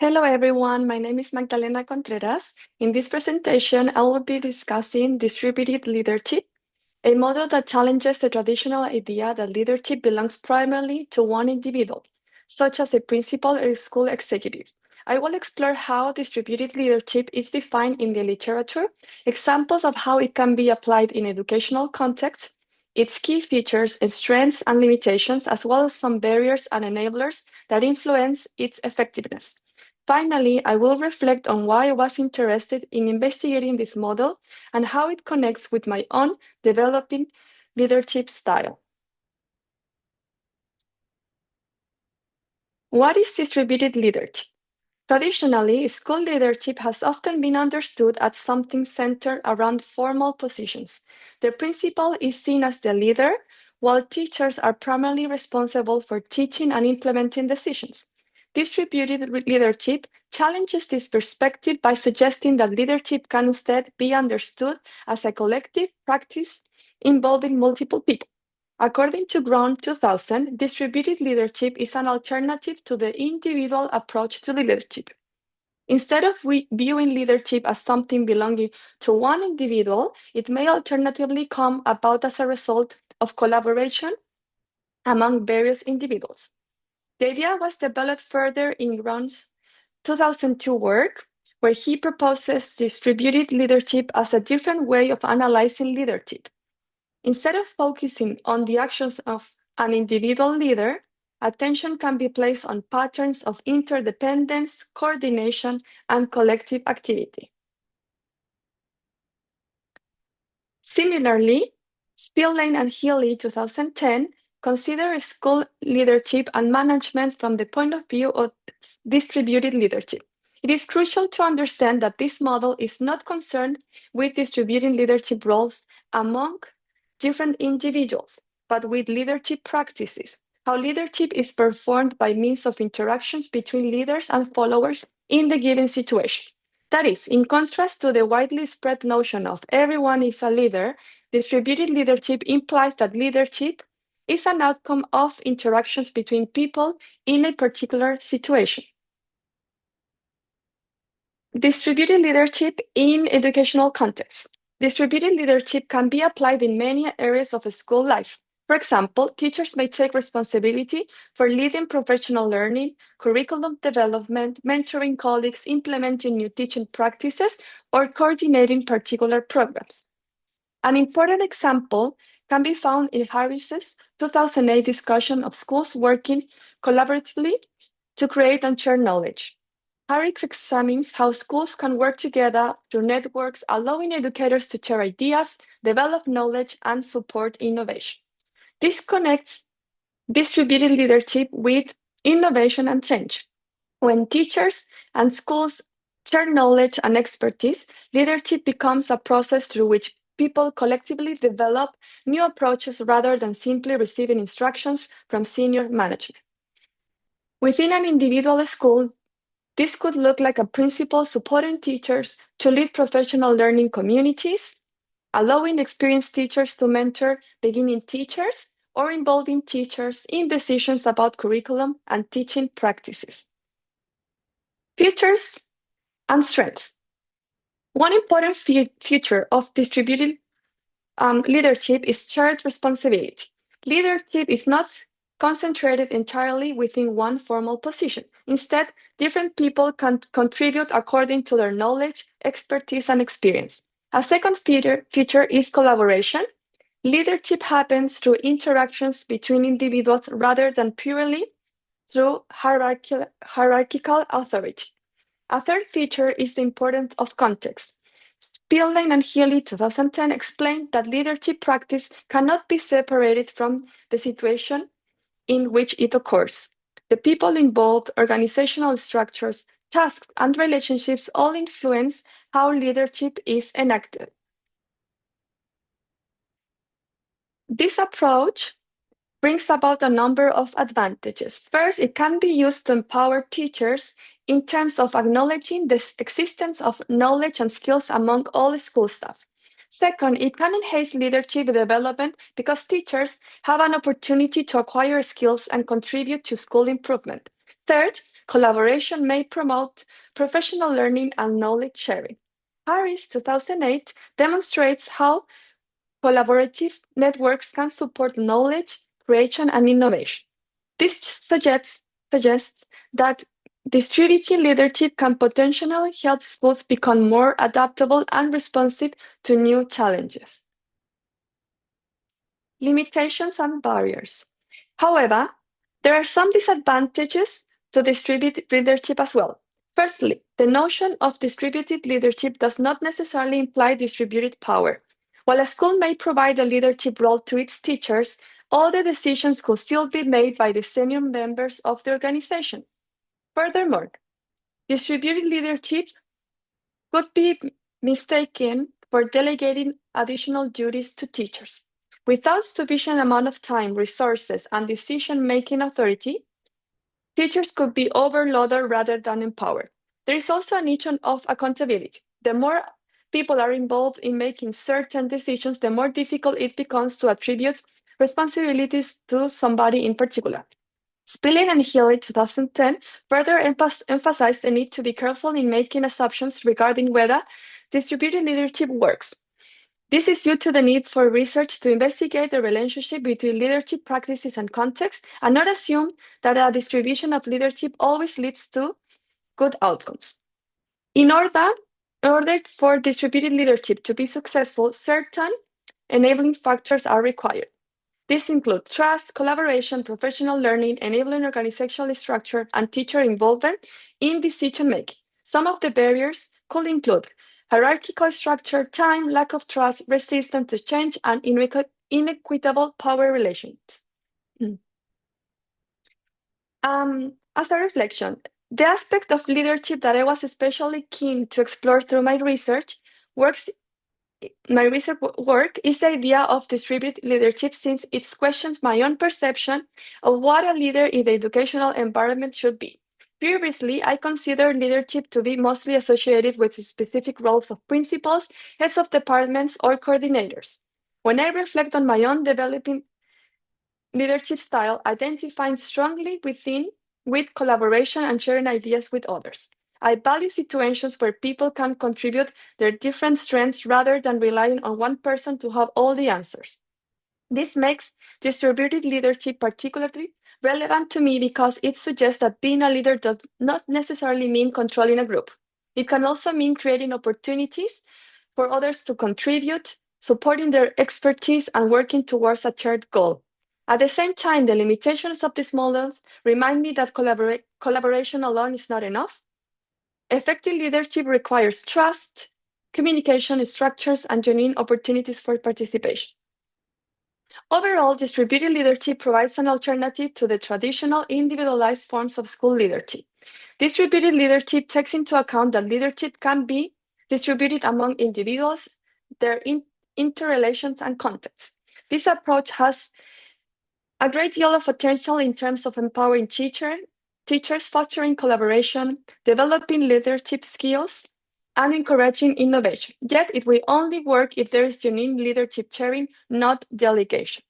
Hello everyone, my name is Magdalena Contreras. In this presentation, I will be discussing distributed leadership, a model that challenges the traditional idea that leadership belongs primarily to one individual, such as a principal or a school executive. I will explore how distributed leadership is defined in the literature, examples of how it can be applied in educational contexts, its key features, its strengths and limitations, as well as some barriers and enablers that influence its effectiveness. Finally, I will reflect on why I was interested in investigating this model and how it connects with my own developing leadership style. What is distributed leadership? Traditionally, school leadership has often been understood as something centered around formal positions. The principal is seen as the leader, while teachers are primarily responsible for teaching and implementing decisions. Distributed leadership challenges this perspective by suggesting that leadership can instead be understood as a collective practice involving multiple people. According to Ground 2000, distributed leadership is an alternative to the individual approach to leadership. Instead of viewing leadership as something belonging to one individual, it may alternatively come about as a result of collaboration among various individuals. The idea was developed further in Ground's 2002 work, where he proposes distributed leadership as a different way of analyzing leadership. Instead of focusing on the actions of an individual leader, attention can be placed on patterns of interdependence, coordination, and collective activity. Similarly, Spillane and Healy 2010 consider school leadership and management from the point of view of distributed leadership. It is crucial to understand that this model is not concerned with distributing leadership roles among different individuals, but with leadership practices, how leadership is performed by means of interactions between leaders and followers in the given situation. That is, in contrast to the widely spread notion of everyone is a leader, distributed leadership implies that leadership is an outcome of interactions between people in a particular situation. Distributed leadership in educational contexts. Distributed leadership can be applied in many areas of school life. For example, teachers may take responsibility for leading professional learning, curriculum development, mentoring colleagues, implementing new teaching practices, or coordinating particular programs. An important example can be found in Harris's 2008 discussion of schools working collaboratively to create and share knowledge. Harris examines how schools can work together through networks, allowing educators to share ideas, develop knowledge, and support innovation. This connects distributed leadership with innovation and change. When teachers and schools share knowledge and expertise, leadership becomes a process through which people collectively develop new approaches rather than simply receiving instructions from senior management. Within an individual school, this could look like a principal supporting teachers to lead professional learning communities, allowing experienced teachers to mentor beginning teachers, or involving teachers in decisions about curriculum and teaching practices. Features and strengths. One important feature of distributed leadership is shared responsibility. Leadership is not concentrated entirely within one formal position. Instead, different people can contribute according to their knowledge, expertise, and experience. A second feature is collaboration. Leadership happens through interactions between individuals rather than purely through hierarchical authority. A third feature is the importance of context. Spillane and Healy 2010 explained that leadership practice cannot be separated from the situation in which it occurs. The people involved, organizational structures, tasks, and relationships all influence how leadership is enacted. This approach brings about a number of advantages. First, it can be used to empower teachers in terms of acknowledging the existence of knowledge and skills among all school staff. Second, it can enhance leadership development because teachers have an opportunity to acquire skills and contribute to school improvement. Third, collaboration may promote professional learning and knowledge sharing. Harris 2008 demonstrates how collaborative networks can support knowledge, creation, and innovation. This suggests that distributed leadership can potentially help schools become more adaptable and responsive to new challenges. Limitations and barriers. However, there are some disadvantages to distributed leadership as well. Firstly, the notion of distributed leadership does not necessarily imply distributed power. While a school may provide a leadership role to its teachers, all the decisions could still be made by the senior members of the organization. Furthermore, distributed leadership could be mistaken for delegating additional duties to teachers. Without sufficient amount of time, resources, and decision-making authority, teachers could be overloaded rather than empowered. There is also an issue of accountability. The more people are involved in making certain decisions, the more difficult it becomes to attribute responsibilities to somebody in particular. Spilling and Healy 2010 further emphasized the need to be careful in making assumptions regarding whether distributed leadership works. This is due to the need for research to investigate the relationship between leadership practices and context, and not assume that a distribution of leadership always leads to good outcomes. In order for distributed leadership to be successful, certain enabling factors are required. These include trust, collaboration, professional learning, enabling organizational structure, and teacher involvement in decision-making. Some of the barriers could include hierarchical structure, time, lack of trust, resistance to change, and inequitable power relations. As a reflection, the aspect of leadership that I was especially keen to explore through my research work is the idea of distributed leadership, since it questions my own perception of what a leader in the educational environment should be. Previously, I considered leadership to be mostly associated with specific roles of principals, heads of departments, or coordinators. When I reflect on my own developing leadership style, identifying strongly with collaboration and sharing ideas with others. I value situations where people can contribute their different strengths rather than relying on one person to have all the answers. This makes distributed leadership particularly relevant to me because it suggests that being a leader does not necessarily mean controlling a group. It can also mean creating opportunities for others to contribute, supporting their expertise, and working towards a shared goal. At the same time, the limitations of these models remind me that collaboration alone is not enough. Effective leadership requires trust, communication structures, and genuine opportunities for participation. Overall, distributed leadership provides an alternative to the traditional individualized forms of school leadership. Distributed leadership takes into account that leadership can be distributed among individuals, their interrelations, and contexts. This approach has a great deal of potential in terms of empowering teachers, fostering collaboration, developing leadership skills, and encouraging innovation. Yet it will only work if there is genuine leadership sharing, not delegation.